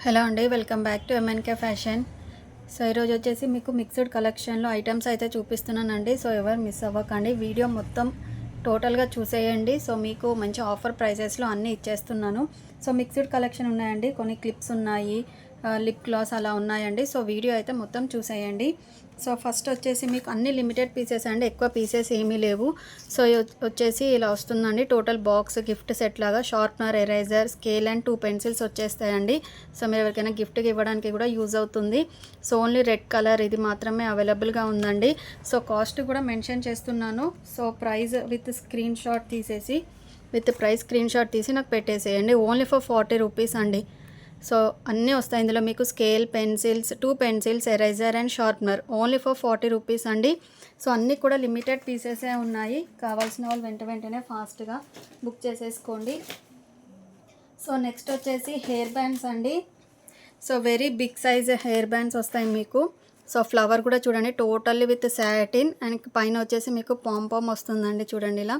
Hello అండి, welcome back to MNK fashion. So ఈరోజు వచ్చేసి మీకు మిక్స్డ్ కలెక్షన్లో ఐటమ్స్ అయితే చూపిస్తున్నానండి. సో ఎవరు మిస్ అవ్వకండి, వీడియో మొత్తం టోటల్గా చూసేయండి. సో మీకు మంచి ఆఫర్ ప్రైజెస్లో అన్నీ ఇచ్చేస్తున్నాను. సో మిక్స్డ్ కలెక్షన్ ఉన్నాయండి, కొన్ని క్లిప్స్ ఉన్నాయి, లిప్ గ్లాస్ అలా ఉన్నాయండి. సో వీడియో అయితే మొత్తం చూసేయండి. సో ఫస్ట్ వచ్చేసి మీకు అన్ని లిమిటెడ్ పీసెస్ అండి, ఎక్కువ పీసెస్ ఏమీ లేవు. సో వచ్చేసి ఇలా వస్తుందండి టోటల్ బాక్స్, గిఫ్ట్ సెట్ లాగా. Sharpener, eraser, scale and 2 pencils వచ్చేస్తాయండి. సో మీరు ఎవరికైనా గిఫ్ట్కి ఇవ్వడానికి కూడా యూజ్ అవుతుంది. సో ఓన్లీ రెడ్ కలర్ ఇది మాత్రమే అవైలబుల్గా ఉందండి. సో కాస్ట్ కూడా మెన్షన్ చేస్తున్నాను. So price with screen shot తీసేసి ప్రైస్ స్క్రీన్ షాట్ తీసి నాకు పెట్టేసేయండి. ఓన్లీ ఫర్ 40 రూపీస్ అండి. సో అన్నీ వస్తాయి ఇందులో మీకు. Scale, pencils, 2 pencils, eraser and sharpener only for 40 rupees అండి. సో అన్నీ కూడా లిమిటెడ్ పీసెసే ఉన్నాయి. కావాల్సిన వాళ్ళు వెంటనే ఫాస్ట్గా బుక్ చేసేసుకోండి. సో నెక్స్ట్ వచ్చేసి హెయిర్ బ్యాండ్స్ అండి. So very big size hair bands వస్తాయి మీకు. సో ఫ్లవర్ కూడా చూడండి, టోటల్లీ విత్ సాటిన్ అండ్ పైన వచ్చేసి మీకు పాంపామ్ వస్తుందండి. చూడండి ఇలా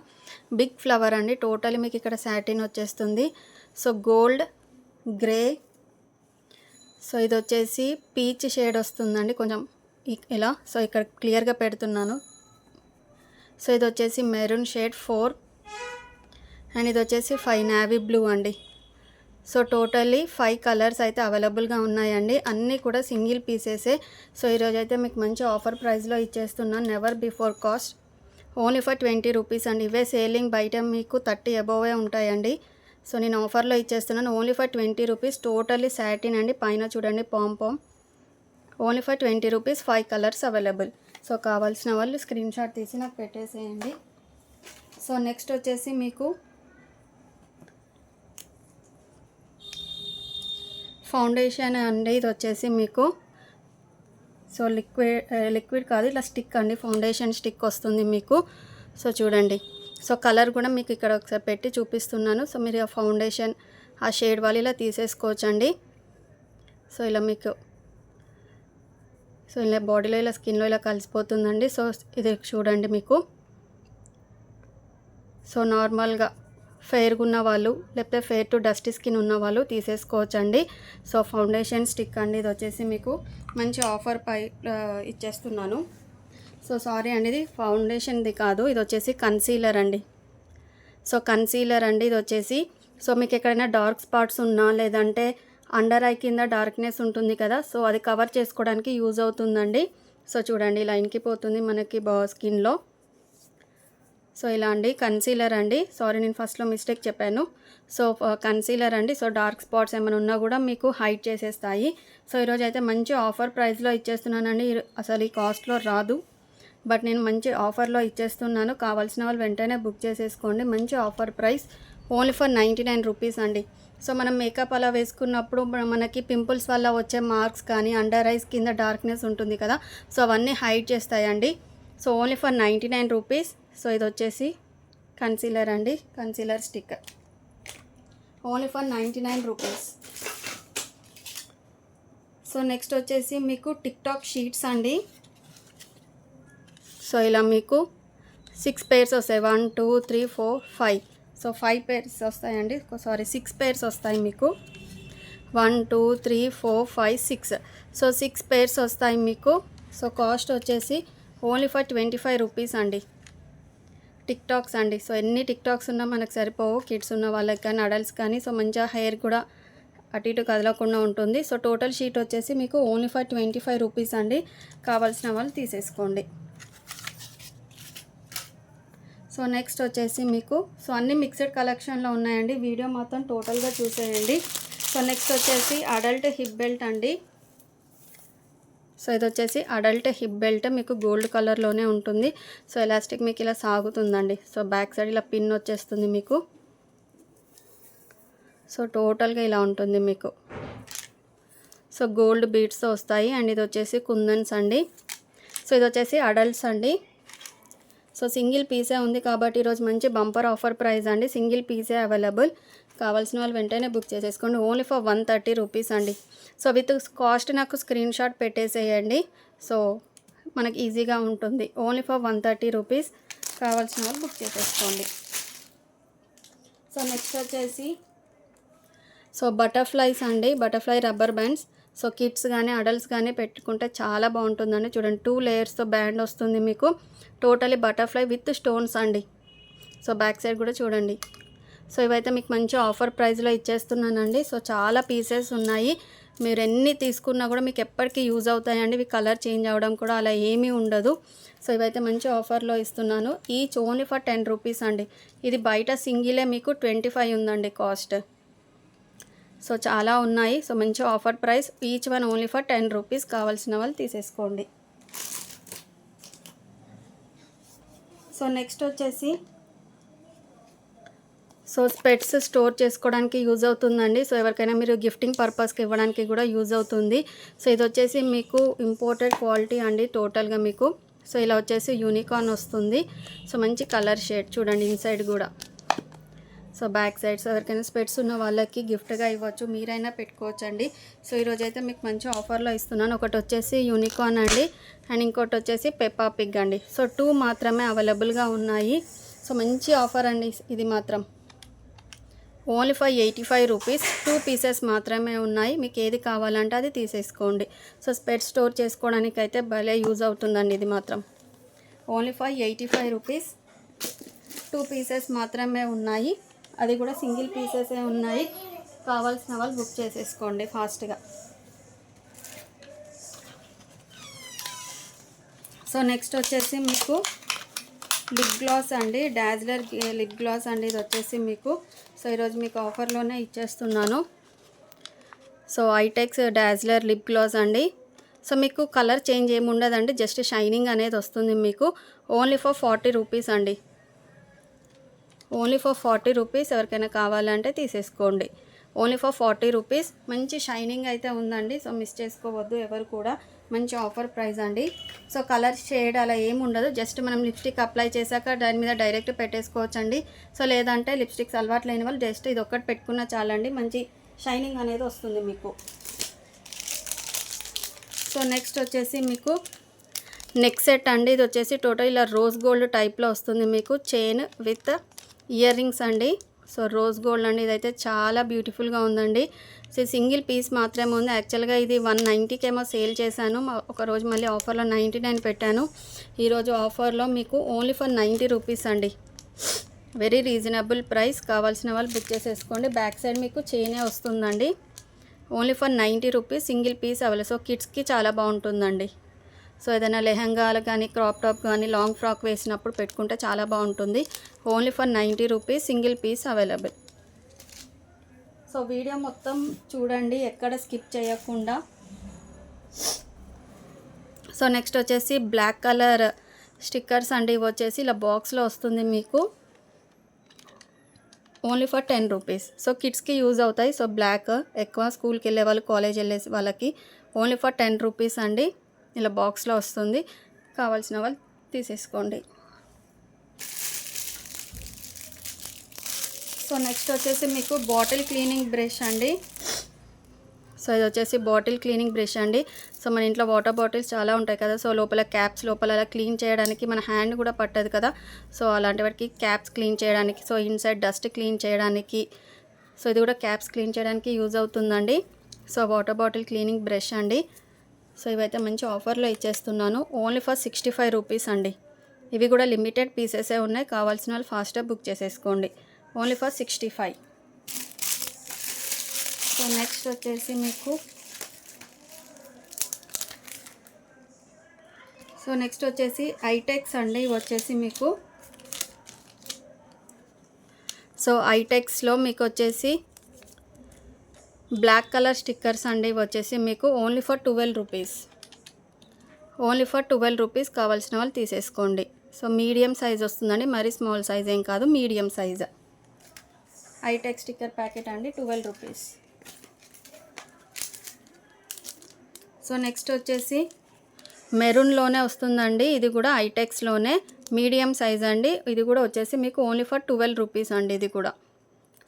బిగ్ ఫ్లవర్ అండి, టోటల్లీ మీకు ఇక్కడ సాటిన్ వచ్చేస్తుంది. సో గోల్డ్, గ్రే, సో ఇది వచ్చేసి పీచ్ షేడ్ వస్తుందండి కొంచెం ఇలా. సో ఇక్కడ క్లియర్గా పెడుతున్నాను. సో ఇది వచ్చేసి మెరూన్ షేడ్ 4 అండ్ ఇది వచ్చేసి 5 నావీ బ్లూ అండి. సో టోటల్లీ 5 కలర్స్ అయితే అవైలబుల్గా ఉన్నాయండి. అన్నీ కూడా సింగిల్ పీసెసే. సో ఈరోజు అయితే మీకు మంచి ఆఫర్ ప్రైస్లో ఇచ్చేస్తున్నాను. Never before cost only for 20 rupees అండి. ఇవే సేలింగ్ బయట మీకు 30 అబోవే ఉంటాయండి. సో నేను ఆఫర్లో ఇచ్చేస్తున్నాను only for 20 rupees. Totally satin అండి, పైన చూడండి pompom. Only for 20 rupees, 5 colours available. So కావాల్సిన వాళ్ళు స్క్రీన్ షాట్ తీసి నాకు పెట్టేసేయండి. సో నెక్స్ట్ వచ్చేసి మీకు ఫౌండేషన్ అండి. ఇది వచ్చేసి మీకు సో లిక్విడ్ కాదు, ఇలా స్టిక్ అండి, ఫౌండేషన్ స్టిక్ వస్తుంది మీకు. సో చూడండి, సో కలర్ కూడా మీకు ఇక్కడ ఒకసారి పెట్టి చూపిస్తున్నాను. సో మీరు ఆ ఫౌండేషన్ ఆ షేడ్ వాళ్ళు ఇలా తీసేసుకోవచ్చండి. సో ఇలా మీకు సో ఇలా బాడీలో ఇలా స్కిన్లో ఇలా కలిసిపోతుందండి. సో ఇది చూడండి మీకు. సో నార్మల్గా ఫెయిర్గా ఉన్న వాళ్ళు లేకపోతే ఫెయిర్ టు డస్టీ స్కిన్ ఉన్న వాళ్ళు తీసేసుకోవచ్చండి. సో ఫౌండేషన్ స్టిక్ అండి, ఇది వచ్చేసి మీకు మంచి ఆఫర్ పై ఇచ్చేస్తున్నాను. సో సారీ అండి, ఇది ఫౌండేషన్ది కాదు, ఇది వచ్చేసి కన్సీలర్ అండి. సో కన్సీలర్ అండి ఇది వచ్చేసి. సో మీకు ఎక్కడైనా డార్క్ స్పాట్స్ ఉన్నా లేదంటే అండర్ ఐ కింద డార్క్నెస్ ఉంటుంది కదా, సో అది కవర్ చేసుకోవడానికి యూజ్ అవుతుందండి. సో చూడండి ఇలా ఇంకిపోతుంది మనకి స్కిన్లో. సో ఇలా అండి కన్సీలర్ అండి. సారీ నేను ఫస్ట్లో మిస్టేక్ చెప్పాను. సో కన్సీలర్ అండి. సో డార్క్ స్పాట్స్ ఏమైనా ఉన్నా కూడా మీకు హైడ్ చేసేస్తాయి. సో ఈరోజు అయితే మంచి ఆఫర్ ప్రైస్లో ఇచ్చేస్తున్నానండి. అసలు ఈ కాస్ట్లో రాదు, బట్ నేను మంచి ఆఫర్లో ఇచ్చేస్తున్నాను. కావాల్సిన వాళ్ళు వెంటనే బుక్ చేసేసుకోండి. మంచి offer price only for 99 rupees అండి. సో మనం మేకప్ అలా వేసుకున్నప్పుడు మనకి పింపుల్స్ వల్ల వచ్చే మార్క్స్ కానీ అండర్ ఐస్ కింద డార్క్నెస్ ఉంటుంది కదా, సో అవన్నీ హైడ్ చేస్తాయండి. So only for 99 rupees. So ఇది వచ్చేసి కన్సీలర్ అండి, concealer sticker only for 99 rupees. So next వచ్చేసి మీకు టిక్టాక్ షీట్స్ అండి. సో ఇలా మీకు 6 పేర్స్ వస్తాయి, 1 2 3 4 5. సో 5 పేర్స్ వస్తాయండి, సారీ 6 పేర్స్ వస్తాయి మీకు. 1 2 3 4 5 6. సో 6 పేర్స్ వస్తాయి మీకు. సో కాస్ట్ వచ్చేసి ఓన్లీ ఫర్ 25 రూపీస్ అండి. టిక్టాక్స్ అండి. సో ఎన్ని టిక్టాక్స్ ఉన్నా మనకు సరిపోవు, కిడ్స్ ఉన్న వాళ్ళకి కానీ అడల్ట్స్ కానీ. సో మంచిగా హెయిర్ కూడా అటు ఇటు కదలకుండా ఉంటుంది. సో టోటల్ షీట్ వచ్చేసి మీకు ఓన్లీ ఫర్ 25 రూపీస్ అండి. కావాల్సిన వాళ్ళు తీసేసుకోండి. సో నెక్స్ట్ వచ్చేసి మీకు సో అన్ని మిక్స్డ్ కలెక్షన్లో ఉన్నాయండి. వీడియో మొత్తం టోటల్గా చూసేయండి. సో నెక్స్ట్ వచ్చేసి అడల్ట్ హిప్ బెల్ట్ అండి. సో ఇది వచ్చేసి అడల్ట్ హిప్ బెల్ట్ మీకు గోల్డ్ కలర్లోనే ఉంటుంది. సో ఎలాస్టిక్ మీకు ఇలా సాగుతుందండి. సో బ్యాక్ సైడ్ ఇలా పిన్ వచ్చేస్తుంది మీకు. సో టోటల్గా ఇలా ఉంటుంది మీకు. సో గోల్డ్ బీడ్స్తో వస్తాయి అండ్ ఇది వచ్చేసి కుందన్స్ అండి. సో ఇది వచ్చేసి అడల్ట్స్ అండి. సో సింగిల్ పీసే ఉంది కాబట్టి ఈరోజు మంచి బంపర్ ఆఫర్ ప్రైస్ అండి. సింగిల్ పీసే అవైలబుల్. కావాల్సిన వాళ్ళు వెంటనే బుక్ చేసేసుకోండి. ఓన్లీ ఫర్ 130 రూపీస్ అండి. సో విత్ కాస్ట్ నాకు స్క్రీన్ షాట్ పెట్టేసేయండి. సో మనకి ఈజీగా ఉంటుంది. Only for 130 rupees. కావాల్సిన వాళ్ళు బుక్ చేసేసుకోండి. సో నెక్స్ట్ వచ్చేసి సో బటర్ఫ్లైస్ అండి, butterfly rubber bands. So kids కానీ అడల్ట్స్ కానీ పెట్టుకుంటే చాలా బాగుంటుందండి. చూడండి 2 లేయర్స్తో బ్యాండ్ వస్తుంది మీకు. టోటలీ బటర్ఫ్లై విత్ స్టోన్స్ అండి. సో బ్యాక్ సైడ్ కూడా చూడండి. సో ఇవైతే మీకు మంచి ఆఫర్ ప్రైస్లో ఇచ్చేస్తున్నానండి. సో చాలా పీసెస్ ఉన్నాయి, మీరు ఎన్ని తీసుకున్నా కూడా మీకు ఎప్పటికీ యూజ్ అవుతాయండి. ఇవి కలర్ చేంజ్ అవ్వడం కూడా అలా ఏమీ ఉండదు. సో ఇవైతే మంచి ఆఫర్లో ఇస్తున్నాను. ఈచ్ ఓన్లీ ఫర్ 10 రూపీస్ అండి. ఇది బయట సింగిలే మీకు 25 ఉందండి కాస్ట్. సో చాలా ఉన్నాయి. సో మంచి offer price, each one only for 10 rupees. కావాల్సిన వాళ్ళు తీసేసుకోండి. సో నెక్స్ట్ వచ్చేసి సో స్పెట్స్ స్టోర్ చేసుకోవడానికి యూజ్ అవుతుందండి. సో ఎవరికైనా మీరు గిఫ్టింగ్ పర్పస్కి ఇవ్వడానికి కూడా యూజ్ అవుతుంది. సో ఇది వచ్చేసి మీకు ఇంపోర్టెడ్ క్వాలిటీ అండి టోటల్గా మీకు. సో ఇలా వచ్చేసి యూనికార్న్ వస్తుంది. సో మంచి కలర్ షేడ్ చూడండి ఇన్సైడ్ కూడా. సో బ్యాక్ సైడ్స్ ఎవరికైనా స్పెట్స్ ఉన్న వాళ్ళకి గిఫ్ట్గా ఇవ్వచ్చు, మీరైనా పెట్టుకోవచ్చండి. సో ఈరోజు అయితే మీకు మంచి ఆఫర్లో ఇస్తున్నాను. ఒకటి వచ్చేసి యూనికార్న్ అండి, అండ్ ఇంకోటి వచ్చేసి పెప్పా పిగ్ అండి. సో 2 మాత్రమే అవైలబుల్గా ఉన్నాయి. సో మంచి ఆఫర్ అండి ఇది మాత్రం. Only for 85 rupees. 2 పీసెస్ మాత్రమే ఉన్నాయి, మీకు ఏది కావాలంటే అది తీసేసుకోండి. సో స్పెట్స్ స్టోర్ చేసుకోవడానికి అయితే భలే యూజ్ అవుతుందండి ఇది మాత్రం. Only for 85 rupees. 2 పీసెస్ మాత్రమే ఉన్నాయి, అది కూడా సింగిల్ పీసెసే ఉన్నాయి. కావాల్సిన వాళ్ళు బుక్ చేసేసుకోండి ఫాస్ట్గా. సో నెక్స్ట్ వచ్చేసి మీకు లిప్ గ్లాస్ అండి, డాజ్లర్ లిప్ గ్లాస్ అండి. ఇది వచ్చేసి మీకు సో ఈరోజు మీకు ఆఫర్లోనే ఇచ్చేస్తున్నాను. సో ఐటెక్స్ డాజ్లర్ లిప్ గ్లాస్ అండి. సో మీకు కలర్ చేంజ్ ఏమి ఉండదండి, జస్ట్ షైనింగ్ అనేది వస్తుంది మీకు. ఓన్లీ ఫర్ 40 రూపీస్ అండి. Only for 40 rupees. ఎవరికైనా కావాలంటే తీసేసుకోండి. Only for 40 rupees. మంచి షైనింగ్ అయితే ఉందండి. సో మిస్ చేసుకోవద్దు ఎవరు కూడా. మంచి ఆఫర్ ప్రైస్ అండి. సో కలర్ షేడ్ అలా ఏమి ఉండదు, జస్ట్ మనం లిప్స్టిక్ అప్లై చేశాక దాని మీద డైరెక్ట్ పెట్టేసుకోవచ్చండి. సో లేదంటే లిప్స్టిక్స్ అలవాటు లేని వాళ్ళు జస్ట్ ఇది ఒక్కటి పెట్టుకున్నా చాలండి, మంచి షైనింగ్ అనేది వస్తుంది మీకు. సో నెక్స్ట్ వచ్చేసి మీకు నెక్ సెట్ అండి. ఇది వచ్చేసి టోటల్ ఇలా రోజ్ గోల్డ్ టైప్లో వస్తుంది మీకు. చైన్ విత్ ఇయర్ రింగ్స్ అండి. సో రోజ్ గోల్డ్ అండి, ఇదైతే చాలా బ్యూటిఫుల్గా ఉందండి. సో సింగిల్ పీస్ మాత్రమే ఉంది. యాక్చువల్గా ఇది 190కి ఏమో సేల్ చేశాను, ఒకరోజు మళ్ళీ ఆఫర్లో 99 పెట్టాను. ఈరోజు ఆఫర్లో మీకు ఓన్లీ ఫర్ 90 రూపీస్ అండి. Very reasonable price. కావాల్సిన వాళ్ళు బుక్ చేసేసుకోండి. బ్యాక్ సైడ్ మీకు చైనే వస్తుందండి. Only for 90 rupees. Single piece available. So కిడ్స్కి చాలా బాగుంటుందండి. సో ఏదైనా లెహంగాలు కానీ క్రాప్ టాప్ కానీ లాంగ్ ఫ్రాక్ వేసినప్పుడు పెట్టుకుంటే చాలా బాగుంటుంది. Only for 90 rupees. Single piece available. So video మొత్తం చూడండి, ఎక్కడ స్కిప్ చేయకుండా. సో నెక్స్ట్ వచ్చేసి బ్లాక్ కలర్ స్టిక్కర్స్ అండి. ఇవి వచ్చేసి ఇలా బాక్స్లో వస్తుంది మీకు. Only for 10 rupees. సో కిడ్స్కి యూజ్ అవుతాయి. సో బ్లాక్ ఎక్కువ స్కూల్కి వెళ్ళే వాళ్ళు, కాలేజ్ వెళ్ళే వాళ్ళకి ఓన్లీ ఫర్ 10 రూపీస్ అండి. ఇలా బాక్స్లో వస్తుంది, కావాల్సిన వాళ్ళు తీసేసుకోండి. సో నెక్స్ట్ వచ్చేసి మీకు బాటిల్ క్లీనింగ్ బ్రష్ అండి. సో ఇది వచ్చేసి బాటిల్ క్లీనింగ్ బ్రష్ అండి. సో మన ఇంట్లో వాటర్ బాటిల్స్ చాలా ఉంటాయి కదా, సో లోపల క్యాప్స్ లోపల అలా క్లీన్ చేయడానికి మన హ్యాండ్ కూడా పట్టదు కదా. సో అలాంటి వాటికి క్యాప్స్ క్లీన్ చేయడానికి, సో ఇన్సైడ్ డస్ట్ క్లీన్ చేయడానికి, సో ఇది కూడా క్యాప్స్ క్లీన్ చేయడానికి యూజ్ అవుతుందండి. So water bottle cleaning brush అండి. సో ఇవైతే మంచి ఆఫర్లో ఇచ్చేస్తున్నాను. ఓన్లీ ఫర్ 65 రూపీస్ అండి. ఇవి కూడా లిమిటెడ్ పీసెసే ఉన్నాయి, కావాల్సిన వాళ్ళు ఫాస్ట్గా బుక్ చేసేసుకోండి. Only for 65. సో నెక్స్ట్ వచ్చేసి మీకు ఐటెక్స్ అండి. ఇవి వచ్చేసి మీకు సో ఐటెక్స్లో మీకు వచ్చేసి బ్లాక్ కలర్ స్టిక్కర్స్ అండి. ఇవి వచ్చేసి మీకు only for 12 rupees. Only for 12 rupees. కావాల్సిన వాళ్ళు తీసేసుకోండి. సో మీడియం సైజ్ వస్తుందండి, మరీ స్మాల్ సైజ్ ఏం కాదు, మీడియం సైజ్. ఐటెక్ స్టిక్కర్ ప్యాకెట్ అండి, 12 రూపీస్. సో నెక్స్ట్ వచ్చేసి మెరూన్లోనే వస్తుందండి. ఇది కూడా ఐటెక్స్లోనే మీడియం సైజ్ అండి. ఇది కూడా వచ్చేసి మీకు ఓన్లీ ఫర్ 12 రూపీస్ అండి. ఇది కూడా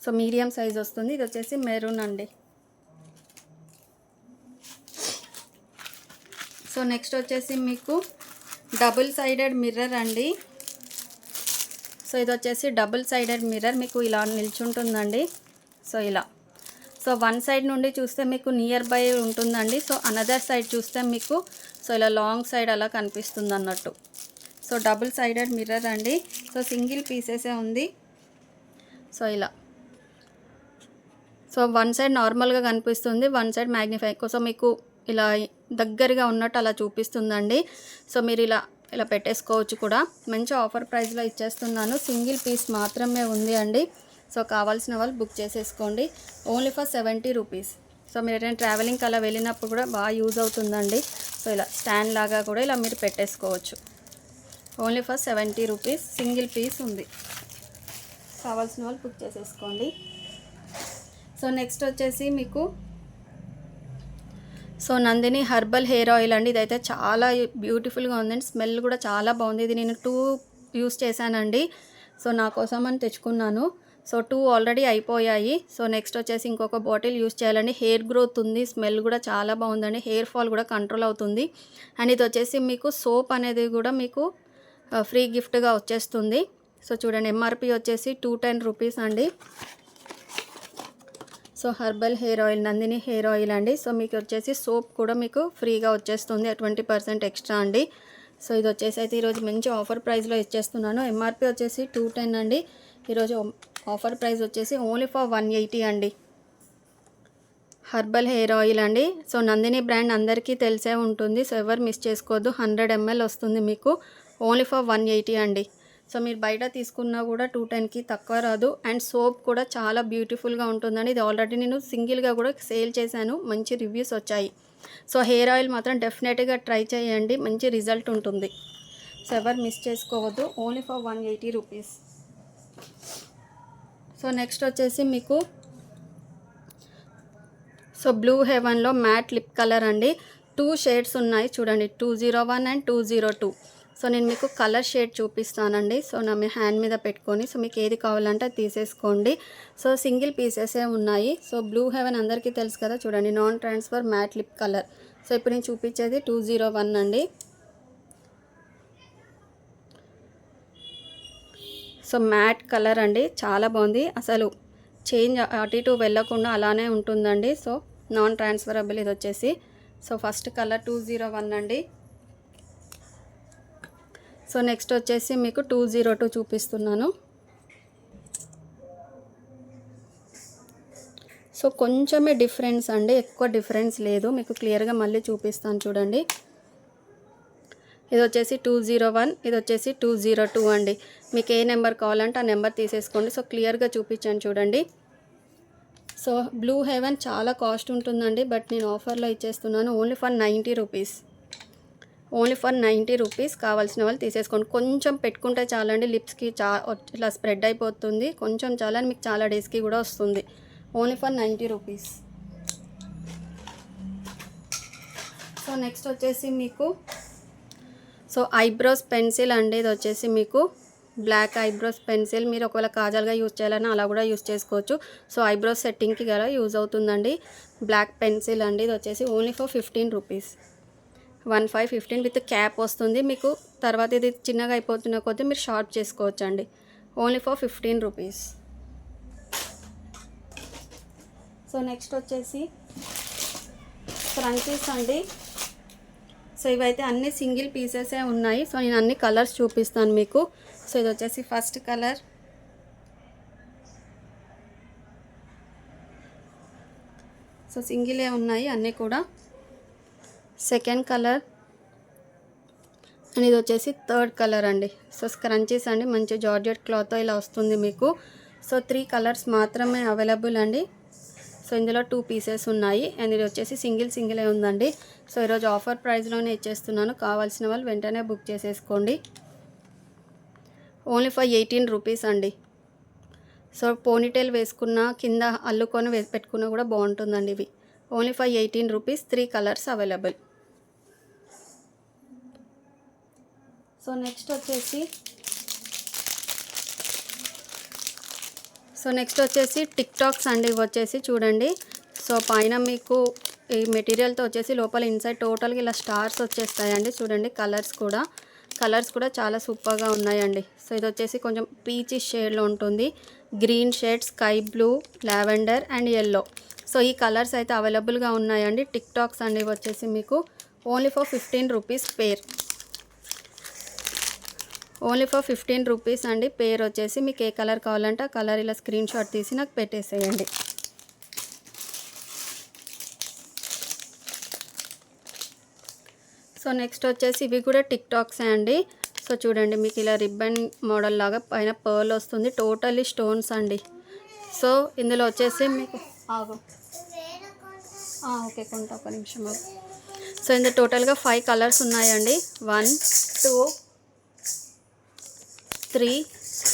సో మీడియం సైజ్ వస్తుంది. ఇది వచ్చేసి మెరూన్ అండి. సో నెక్స్ట్ వచ్చేసి మీకు డబుల్ సైడెడ్ మిర్రర్ అండి. సో ఇది వచ్చేసి డబుల్ సైడెడ్ మిర్రర్, మీకు ఇలా నిల్చుంటుందండి. సో ఇలా సో వన్ సైడ్ నుండి చూస్తే మీకు నియర్ బై ఉంటుందండి. సో అనదర్ సైడ్ చూస్తే మీకు సో ఇలా లాంగ్ సైడ్ అలా కనిపిస్తుంది అన్నట్టు. సో డబుల్ సైడెడ్ మిర్రర్ అండి. సో సింగిల్ పీసెసే ఉంది. సో ఇలా సో వన్ సైడ్ నార్మల్గా కనిపిస్తుంది, వన్ సైడ్ మ్యాగ్నిఫై. సో మీకు ఇలా దగ్గరగా ఉన్నట్టు అలా చూపిస్తుందండి. సో మీరు ఇలా ఇలా పెట్టేసుకోవచ్చు కూడా. మంచి ఆఫర్ ప్రైస్లో ఇచ్చేస్తున్నాను. సింగిల్ పీస్ మాత్రమే ఉంది అండి. సో కావాల్సిన వాళ్ళు బుక్ చేసేసుకోండి. Only for 70 rupees. సో మీరు ఎటైనా ట్రావెలింగ్కి అలా వెళ్ళినప్పుడు కూడా బాగా యూజ్ అవుతుందండి. సో ఇలా స్టాండ్ లాగా కూడా ఇలా మీరు పెట్టేసుకోవచ్చు. Only for 70 rupees single piece ఉంది. కావాల్సిన వాళ్ళు బుక్ చేసేసుకోండి. సో నెక్స్ట్ వచ్చేసి మీకు so Nandini herbal hair oil అండి. ఇదైతే చాలా బ్యూటిఫుల్గా ఉందండి. స్మెల్ కూడా చాలా బాగుంది. ఇది నేను 2 యూస్ చేశానండి. సో నా కోసం అని తెచ్చుకున్నాను. సో 2 ఆల్రెడీ అయిపోయాయి. సో నెక్స్ట్ వచ్చేసి ఇంకొక బాటిల్ యూస్ చేయాలండి. హెయిర్ గ్రోత్ ఉంది, స్మెల్ కూడా చాలా బాగుందండి. హెయిర్ ఫాల్ కూడా కంట్రోల్ అవుతుంది. అండ్ ఇది వచ్చేసి మీకు సోప్ అనేది కూడా మీకు ఫ్రీ గిఫ్ట్గా వచ్చేస్తుంది. సో చూడండి, ఎంఆర్పి వచ్చేసి 210 రూపీస్ అండి. So herbal hair oil, Nandini hair oil అండి. సో మీకు వచ్చేసి సోప్ కూడా మీకు ఫ్రీగా వచ్చేస్తుంది, 20% ఎక్స్ట్రా అండి. సో ఇది వచ్చేసి అయితే ఈరోజు మంచి ఆఫర్ ప్రైస్లో ఇచ్చేస్తున్నాను. ఎంఆర్పి వచ్చేసి 210 అండి. ఈరోజు ఆఫర్ ప్రైస్ వచ్చేసి ఓన్లీ ఫర్ 180 అండి. హెర్బల్ హెయిర్ ఆయిల్ అండి. సో నందిని బ్రాండ్ అందరికీ తెలిసే ఉంటుంది. సో ఎవరు మిస్ చేసుకోవద్దు. 100 ml వస్తుంది మీకు. ఓన్లీ ఫర్ 180 అండి. సో మీరు బయట తీసుకున్నా కూడా 210కి తక్కువ రాదు. అండ్ సోప్ కూడా చాలా బ్యూటిఫుల్గా ఉంటుందండి. ఇది ఆల్రెడీ నేను సింగిల్గా కూడా సేల్ చేశాను, మంచి రివ్యూస్ వచ్చాయి. సో హెయిర్ ఆయిల్ మాత్రం డెఫినెట్గా ట్రై చేయండి, మంచి రిజల్ట్ ఉంటుంది. సో ఎవరు మిస్ చేసుకోవద్దు. Only for 180 rupees. So next వచ్చేసి మీకు సో బ్లూ హెవెన్లో మ్యాట్ లిప్ కలర్ అండి. 2 షేడ్స్ ఉన్నాయి చూడండి, 201 అండ్ 202. సో నేను మీకు కలర్ షేడ్ చూపిస్తానండి. సో నా మీ హ్యాండ్ మీద పెట్టుకొని సో మీకు ఏది కావాలంటే అది తీసేసుకోండి. సో సింగిల్ పీసెసే ఉన్నాయి. సో బ్లూ హెవెన్ అందరికీ తెలుసు కదా, చూడండి non transfer matte lip colour. So ఇప్పుడు నేను చూపించేది 201 అండి. సో మ్యాట్ కలర్ అండి, చాలా బాగుంది. అసలు చేంజ్ అటు ఇటు వెళ్ళకుండా అలానే ఉంటుందండి. సో నాన్ ట్రాన్స్ఫరబుల్ ఇది వచ్చేసి. సో ఫస్ట్ కలర్ 201 అండి. సో నెక్స్ట్ వచ్చేసి మీకు 202 చూపిస్తున్నాను. సో కొంచెమే డిఫరెన్స్ అండి, ఎక్కువ డిఫరెన్స్ లేదు. మీకు క్లియర్గా మళ్ళీ చూపిస్తాను చూడండి. ఇది వచ్చేసి 201, ఇది వచ్చేసి 202 అండి. మీకు ఏ నెంబర్ కావాలంటే ఆ నెంబర్ తీసేసుకోండి. సో క్లియర్గా చూపించాను చూడండి. సో బ్లూ హెవెన్ చాలా కాస్ట్ ఉంటుందండి, బట్ నేను ఆఫర్లో ఇచ్చేస్తున్నాను. Only for 90 rupees. Only for 90 rupees. కావాల్సిన వాళ్ళు తీసేసుకోండి. కొంచెం పెట్టుకుంటే చాలండి, లిప్స్కి ఇట్లా స్ప్రెడ్ అయిపోతుంది. కొంచెం చాలని మీకు చాలా డేస్కి కూడా వస్తుంది. Only for 90 rupees. So next వచ్చేసి మీకు సో ఐబ్రోస్ పెన్సిల్ అండి. ఇది వచ్చేసి మీకు బ్లాక్ ఐబ్రోస్ పెన్సిల్. మీరు ఒకవేళ కాజల్గా యూజ్ చేయాలన్నా అలా కూడా యూజ్ చేసుకోవచ్చు. సో ఐబ్రోస్ సెట్టింగ్కి గల యూజ్ అవుతుందండి. బ్లాక్ పెన్సిల్ అండి. ఇది వచ్చేసి only for 15 rupees. 15 with cap వస్తుంది మీకు. తర్వాత ఇది చిన్నగా అయిపోతున్న కొద్దీ మీరు షార్ప్ చేసుకోవచ్చు అండి. Only for 15 rupees. So next వచ్చేసి క్రంచీస్ అండి. సో ఇవైతే అన్ని సింగిల్ పీసెసే ఉన్నాయి. సో నేను అన్ని కలర్స్ చూపిస్తాను మీకు. సో ఇది వచ్చేసి ఫస్ట్ కలర్. సో సింగిలే ఉన్నాయి అన్నీ కూడా. సెకండ్ కలర్ అండ్ ఇది వచ్చేసి థర్డ్ కలర్ అండి. సో స్క్రంచీస్ అండి, మంచి జార్జెట్ క్లాత్తో ఇలా వస్తుంది మీకు. సో 3 కలర్స్ మాత్రమే అవైలబుల్ అండి. సో ఇందులో 2 పీసెస్ ఉన్నాయి. అండ్ ఇది వచ్చేసి సింగిలే ఉందండి. సో ఈరోజు ఆఫర్ ప్రైస్లోనే ఇచ్చేస్తున్నాను. కావాల్సిన వాళ్ళు వెంటనే బుక్ చేసేసుకోండి. ఓన్లీ ఫర్ 18 రూపీస్ అండి. సో పోనీటైల్ వేసుకున్న కింద అల్లుకొని పెట్టుకున్నా కూడా బాగుంటుందండి ఇవి. Only for 18 rupees. 3 colours available. So next వచ్చేసి టిక్ టాక్స్ అండి. ఇవి వచ్చేసి చూడండి. సో పైన మీకు ఈ మెటీరియల్తో వచ్చేసి లోపల ఇన్సైడ్ టోటల్గా ఇలా స్టార్స్ వచ్చేస్తాయండి. చూడండి కలర్స్ కూడా చాలా సూపర్గా ఉన్నాయండి. సో ఇది వచ్చేసి కొంచెం పీచీ షేడ్లో ఉంటుంది. Green shade, sky blue, lavender and yellow. So ఈ కలర్స్ అయితే అవైలబుల్గా ఉన్నాయండి. టిక్ టాక్స్ అండి ఇవి వచ్చేసి మీకు only for 15 rupees pair. Only for 15 rupees అండి పేర్ వచ్చేసి. మీకు ఏ కలర్ కావాలంటే ఆ కలర్ ఇలా స్క్రీన్ షాట్ తీసి నాకు పెట్టేసేయండి. సో నెక్స్ట్ వచ్చేసి ఇవి కూడా టిక్ టాక్సే అండి. సో చూడండి మీకు ఇలా రిబ్బన్ మోడల్ లాగా పైన పర్ల్ వస్తుంది, టోటల్లీ స్టోన్స్ అండి. సో ఇందులో వచ్చేసి మీకు ఓకే కొంటా ఒక నిమిషం. సో ఇందులో టోటల్గా 5 కలర్స్ ఉన్నాయండి. 1 2 3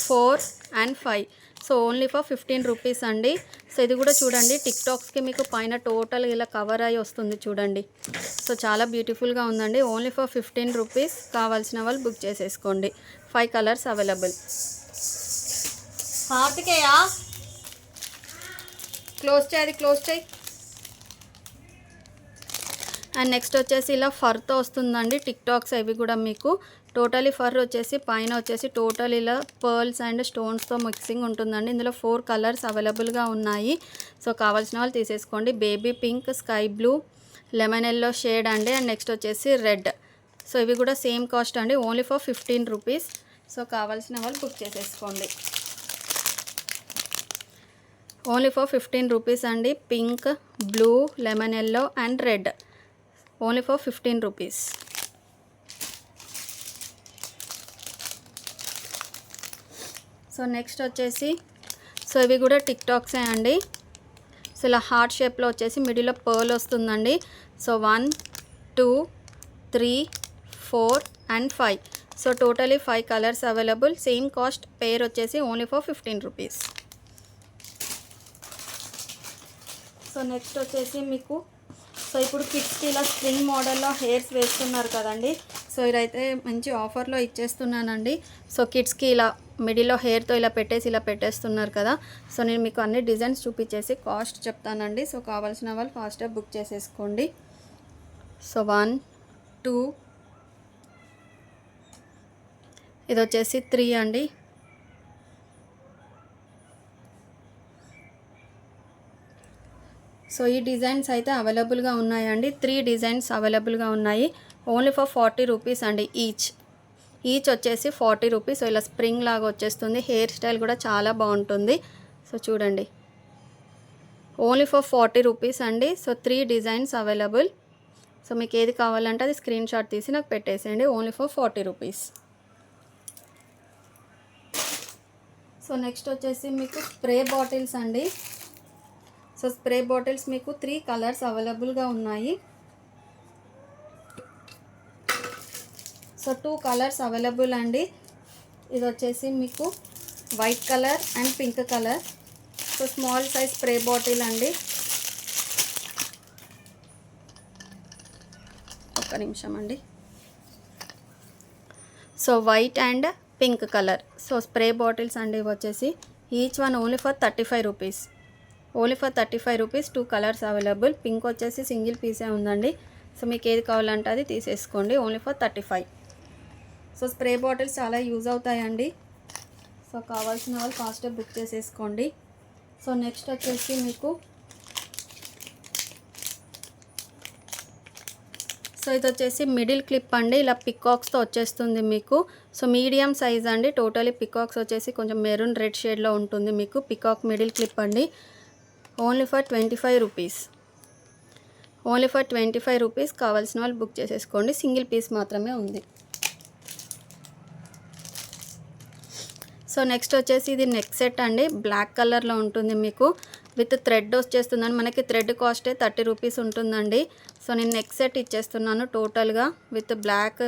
4 and 5. So only for 15 rupees అండి. సో ఇది కూడా చూడండి టిక్ టాక్స్కి మీకు పైన టోటల్ ఇలా కవర్ అయ్యి వస్తుంది చూడండి. సో చాలా బ్యూటిఫుల్గా ఉందండి. Only for 15 rupees. కావాల్సిన వాళ్ళు బుక్ చేసేసుకోండి. 5 కలర్స్ అవైలబుల్. హార్ట్కేయా క్లోజ్ చేయి. అండ్ నెక్స్ట్ వచ్చేసి ఇలా ఫర్తో వస్తుందండి టిక్ టాక్స్. అవి కూడా మీకు టోటలీ ఫర్ వచ్చేసి పైన వచ్చేసి టోటల్ ఇలా పర్ల్స్ అండ్ స్టోన్స్తో మిక్సింగ్ ఉంటుందండి. ఇందులో 4 కలర్స్ అవైలబుల్గా ఉన్నాయి. సో కావాల్సిన వాళ్ళు తీసేసుకోండి. Baby pink, sky blue, lemon yellow shade అండి. అండ్ నెక్స్ట్ వచ్చేసి రెడ్. సో ఇవి కూడా సేమ్ కాస్ట్ అండి. Only for 15 rupees. సో కావాల్సిన వాళ్ళు బుక్ చేసేసుకోండి. ఓన్లీ ఫర్ 15 రూపీస్ అండి. Pink, blue, lemon yellow and red. Only for 15 rupees. So next వచ్చేసి సో ఇవి కూడా టిక్ టాక్సే అండి. సో ఇలా హార్ట్ షేప్లో వచ్చేసి మిడిల్లో పర్ల్ వస్తుందండి. So 1 2 3 4 and 5. So totally 5 colours available. Same cost per వచ్చేసి only for 15 rupees. So next వచ్చేసి మీకు సో ఇప్పుడు కిడ్స్కి ఇలా స్ప్రింగ్ మోడల్లో హెయిర్స్ వేస్తున్నారు కదండి. సో ఇదైతే మంచి ఆఫర్లో ఇచ్చేస్తున్నానండి. సో కిడ్స్కి ఇలా మిడిల్లో హెయిర్తో ఇలా పెట్టేస్తున్నారు కదా. సో నేను మీకు అన్ని డిజైన్స్ చూపించేసి కాస్ట్ చెప్తానండి. సో కావాల్సిన వాళ్ళు ఫాస్ట్గా బుక్ చేసేసుకోండి. సో 1 2 ఇది వచ్చేసి 3 అండి. సో ఈ డిజైన్స్ అయితే అవైలబుల్గా ఉన్నాయండి. 3 డిజైన్స్ అవైలబుల్గా ఉన్నాయి. ఓన్లీ ఫర్ 40 రూపీస్ అండి ఈచ్ వచ్చేసి 40 రూపీస్. సో ఇలా స్ప్రింగ్ లాగా వచ్చేస్తుంది. హెయిర్ స్టైల్ కూడా చాలా బాగుంటుంది. సో చూడండి ఓన్లీ ఫర్ 40 రూపీస్ అండి. So 3 designs available. సో మీకు ఏది కావాలంటే అది స్క్రీన్ షాట్ తీసి నాకు పెట్టేసేయండి. Only for 40 rupees. So next వచ్చేసి మీకు స్ప్రే బాటిల్స్ అండి. సో స్ప్రే బాటిల్స్ మీకు 3 కలర్స్ అవైలబుల్గా ఉన్నాయి. సో 2 కలర్స్ అవైలబుల్ అండి. ఇది వచ్చేసి మీకు white colour and pink colour. So small size spray bottle అండి. ఒక్క నిమిషం అండి. So white and pink colour. So spray bottles అండి ఇవి వచ్చేసి each one only for 35 rupees. Only for 35 rupees. 2 colours available. Pink వచ్చేసి సింగిల్ పీసే ఉందండి. సో మీకు ఏది కావాలంటే అది తీసేసుకోండి. Only for 35. So spray bottles చాలా యూజ్ అవుతాయండి. సో కావాల్సిన వాళ్ళు ఫాస్ట్గా బుక్ చేసేసుకోండి. సో నెక్స్ట్ వచ్చేసి మీకు సో ఇది వచ్చేసి మిడిల్ క్లిప్ అండి. ఇలా పికాక్స్తో వచ్చేస్తుంది మీకు. సో మీడియం సైజ్ అండి. టోటలీ పికాక్స్ వచ్చేసి కొంచెం మెరూన్ రెడ్ షేడ్లో ఉంటుంది మీకు. పికాక్ మిడిల్ క్లిప్ అండి. Only for 25 rupees. Only for 25 rupees. కావాల్సిన వాళ్ళు బుక్ చేసేసుకోండి. సింగిల్ పీస్ మాత్రమే ఉంది. సో నెక్స్ట్ వచ్చేసి ఇది నెక్ సెట్ అండి. బ్లాక్ కలర్లో ఉంటుంది మీకు. విత్ థ్రెడ్ వచ్చేస్తుందండి. మనకి థ్రెడ్ కాస్టే 30 రూపీస్ ఉంటుందండి. సో నేను నెక్ సెట్ ఇచ్చేస్తున్నాను టోటల్గా విత్ బ్లాక్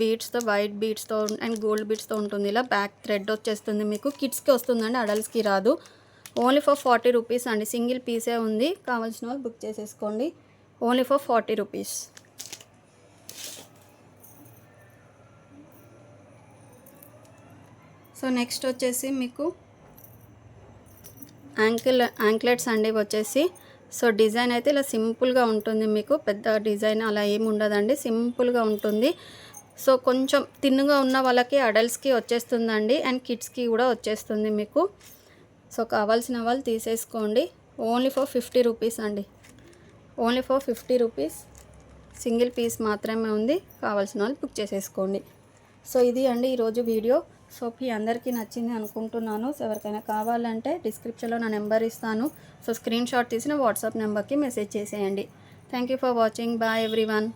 బీడ్స్తో, వైట్ బీడ్స్తో అండ్ గోల్డ్ బీడ్స్తో ఉంటుంది. ఇలా బ్యాక్ థ్రెడ్ వచ్చేస్తుంది మీకు. కిడ్స్కి వస్తుందండి, అడల్ట్స్కి రాదు. ఓన్లీ ఫర్ 40 రూపీస్ అండి. సింగిల్ పీసే ఉంది. కావాల్సిన వాళ్ళు బుక్ చేసేసుకోండి. Only for 40 rupees. So next వచ్చేసి మీకు యాంక్లెట్స్ అండి వచ్చేసి. సో డిజైన్ అయితే ఇలా సింపుల్గా ఉంటుంది మీకు. పెద్ద డిజైన్ అలా ఏమి ఉండదండి, సింపుల్గా ఉంటుంది. సో కొంచెం తిన్నుగా ఉన్న వాళ్ళకి అడల్ట్స్కి వచ్చేస్తుందండి అండ్ కిడ్స్కి కూడా వచ్చేస్తుంది మీకు. సో కావాల్సిన వాళ్ళు తీసేసుకోండి. ఓన్లీ ఫర్ 50 రూపీస్ అండి. Only for 50 rupees single piece మాత్రమే ఉంది. కావాల్సిన వాళ్ళు బుక్ చేసేసుకోండి. సో ఇది అండి ఈరోజు వీడియో. సో మీ అందరికీ నచ్చింది అనుకుంటున్నాను. సో ఎవరికైనా కావాలంటే డిస్క్రిప్షన్లో నా నెంబర్ ఇస్తాను. సో స్క్రీన్ షాట్ తీసిన వాట్సాప్ నెంబర్కి మెసేజ్ చేసేయండి. Thank you for watching. Bye everyone.